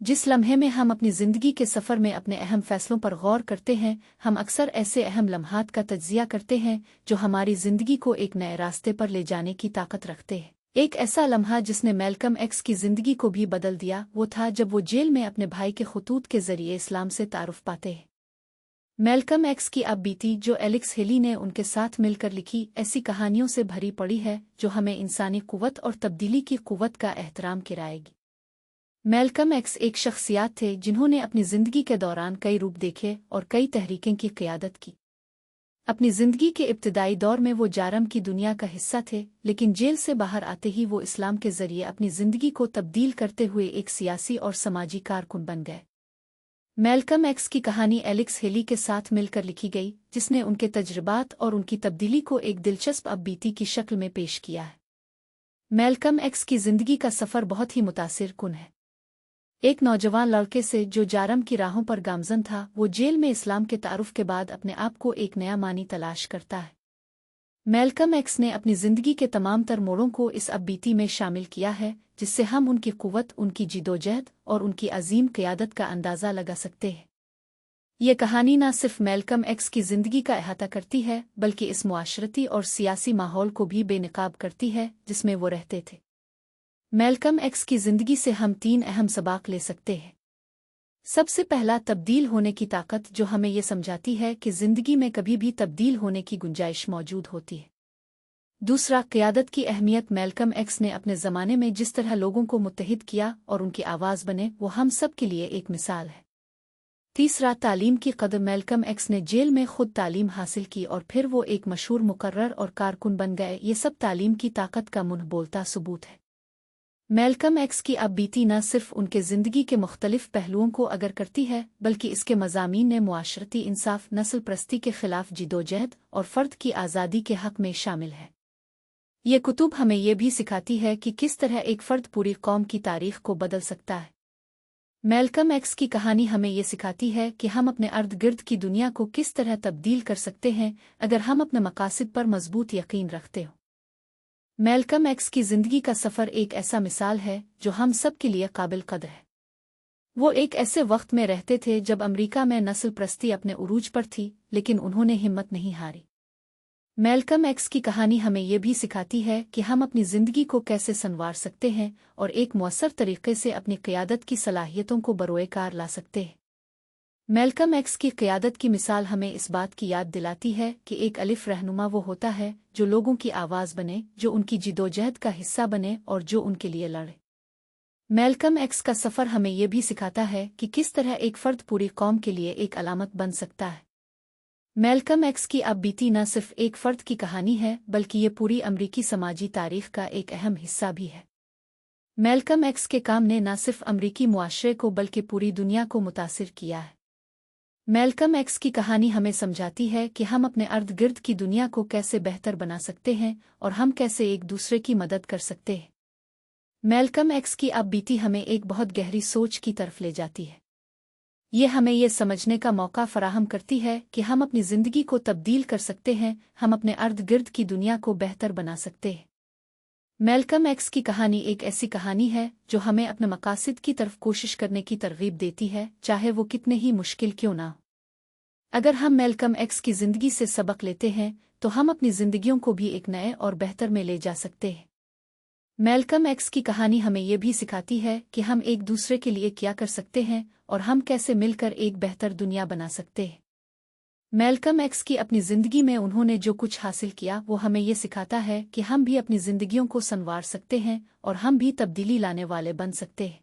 जिस लम्हे में हम अपनी ज़िंदगी के सफ़र में अपने अहम फ़ैसलों पर गौर करते हैं, हम अक्सर ऐसे अहम लम्हात का तज्ज़िया करते हैं जो हमारी ज़िंदगी को एक नए रास्ते पर ले जाने की ताकत रखते हैं। एक ऐसा लम्हा जिसने मैल्कम एक्स की ज़िंदगी को भी बदल दिया, वो था जब वो जेल में अपने भाई के खतूत के ज़रिए इस्लाम से तारुफ़ पाते हैं। मैल्कम एक्स की अब बीती, जो एलेक्स हेली ने उनके साथ मिलकर लिखी, ऐसी कहानियों से भरी पड़ी है जो हमें इंसानी क़ुव्वत और तब्दीली की क़ुव्वत का एहतराम कराएगी। मैल्कम एक्स एक शख्सियत थे जिन्होंने अपनी ज़िंदगी के दौरान कई रूप देखे और कई तहरीकें की क़यादत की। अपनी ज़िंदगी के इब्तिदाई दौर में वो जारम की दुनिया का हिस्सा थे, लेकिन जेल से बाहर आते ही वो इस्लाम के ज़रिए अपनी ज़िंदगी को तब्दील करते हुए एक सियासी और समाजी कारकुन बन गए। मैल्कम एक्स की कहानी एलेक्स हेली के साथ मिलकर लिखी गई, जिसने उनके तजुर्बात और उनकी तब्दीली को एक दिलचस्प अब बीती की शक्ल में पेश किया है। मैल्कम एक्स की ज़िंदगी का सफ़र बहुत ही मुतासिर कुन है। एक नौजवान लड़के से जो जारम की राहों पर गामज़न था, वो जेल में इस्लाम के तारुफ के बाद अपने आप को एक नया मानी तलाश करता है। मैल्कम एक्स ने अपनी ज़िंदगी के तमाम तर मोड़ों को इस अब बीती में शामिल किया है, जिससे हम उनकी क़ुव्वत, उनकी जिदोजहद और उनकी अजीम क़यादत का अंदाज़ा लगा सकते हैं। ये कहानी न सिर्फ मैल्कम एक्स की ज़िंदगी का अहाता करती है, बल्कि इस मुआशरती और सियासी माहौल को भी बेनकाब करती है जिसमें वो रहते थे। मैल्कम एक्स की ज़िंदगी से हम 3 अहम सबक ले सकते हैं। सबसे पहला, तब्दील होने की ताकत, जो हमें ये समझाती है कि ज़िंदगी में कभी भी तब्दील होने की गुंजाइश मौजूद होती है। दूसरा, क़यादत की अहमियत। मैल्कम एक्स ने अपने ज़माने में जिस तरह लोगों को मुत्तहिद किया और उनकी आवाज़ बने, वो हम सब के लिए एक मिसाल है। तीसरा, तालीम की कदर। मैल्कम एक्स ने जेल में खुद तालीम हासिल की और फिर वो एक मशहूर मुकर्रर और कारकुन बन गए। ये सब तालीम की ताकत का मुंह बोलता सबूत है। मैल्कम एक्स की अब बीती न सिर्फ उनके ज़िंदगी के मुख्तलिफ पहलुओं को अगर करती है, बल्कि इसके मज़ामीन ने मुआशरती इंसाफ, नस्ल परस्ती के ख़िलाफ़ जिदोजहद और फ़र्द की आज़ादी के हक़ में शामिल है। ये कुतुब हमें ये भी सिखाती है कि किस तरह एक फ़र्द पूरी कौम की तारीख़ को बदल सकता है। मैल्कम एक्स की कहानी हमें ये सिखाती है कि हम अपने अर्द गिर्द की दुनिया को किस तरह तब्दील कर सकते हैं, अगर हम अपने मकासद पर मज़बूत यकीन रखते हो। मैल्कम एक्स की ज़िंदगी का सफ़र एक ऐसा मिसाल है जो हम सब के लिए काबिल कदर है। वो एक ऐसे वक्त में रहते थे जब अमेरिका में नस्ल परस्ती अपने उरूज पर थी, लेकिन उन्होंने हिम्मत नहीं हारी। मैल्कम एक्स की कहानी हमें ये भी सिखाती है कि हम अपनी ज़िंदगी को कैसे संवार सकते हैं और एक मौसर तरीके से अपनी क़यादत की सलाहियतों को बरोए कार ला सकते हैं। मैल्कम एक्स की क़यादत की मिसाल हमें इस बात की याद दिलाती है कि एक अलिफ रहनुमा वो होता है जो लोगों की आवाज़ बने, जो उनकी जिदोजहद का हिस्सा बने और जो उनके लिए लड़े। मैल्कम एक्स का सफ़र हमें ये भी सिखाता है कि किस तरह एक फ़र्द पूरी कौम के लिए एक अलामत बन सकता है। मैल्कम एक्स की अब बीती न सिर्फ एक फ़र्द की कहानी है, बल्कि ये पूरी अमरीकी समाजी तारीख़ का एक अहम हिस्सा भी है। मैल्कम एक्स के काम ने न सिर्फ अमरीकी मुआशरे को बल्कि पूरी दुनिया को मुतासिर किया है। मैल्कम एक्स की कहानी हमें समझाती है कि हम अपने अर्द गिर्द की दुनिया को कैसे बेहतर बना सकते हैं और हम कैसे एक दूसरे की मदद कर सकते हैं। मैल्कम एक्स की अब बीती हमें एक बहुत गहरी सोच की तरफ ले जाती है। ये हमें ये समझने का मौका फराहम करती है कि हम अपनी ज़िंदगी को तब्दील कर सकते हैं, हम अपने अर्द गिर्द की दुनिया को बेहतर बना सकते हैं। मैल्कम एक्स की कहानी एक ऐसी कहानी है जो हमें अपने मकासद की तरफ कोशिश करने की तरगीब देती है, चाहे वो कितने ही मुश्किल क्यों ना हो। अगर हम मैल्कम एक्स की ज़िंदगी से सबक लेते हैं, तो हम अपनी ज़िंदगियों को भी एक नए और बेहतर में ले जा सकते हैं। मैल्कम एक्स की कहानी हमें ये भी सिखाती है कि हम एक दूसरे के लिए क्या कर सकते हैं और हम कैसे मिलकर एक बेहतर दुनिया बना सकते हैं। मैल्कम एक्स की अपनी ज़िंदगी में उन्होंने जो कुछ हासिल किया, वो हमें ये सिखाता है कि हम भी अपनी ज़िंदगियों को संवार सकते हैं और हम भी तब्दीली लाने वाले बन सकते हैं।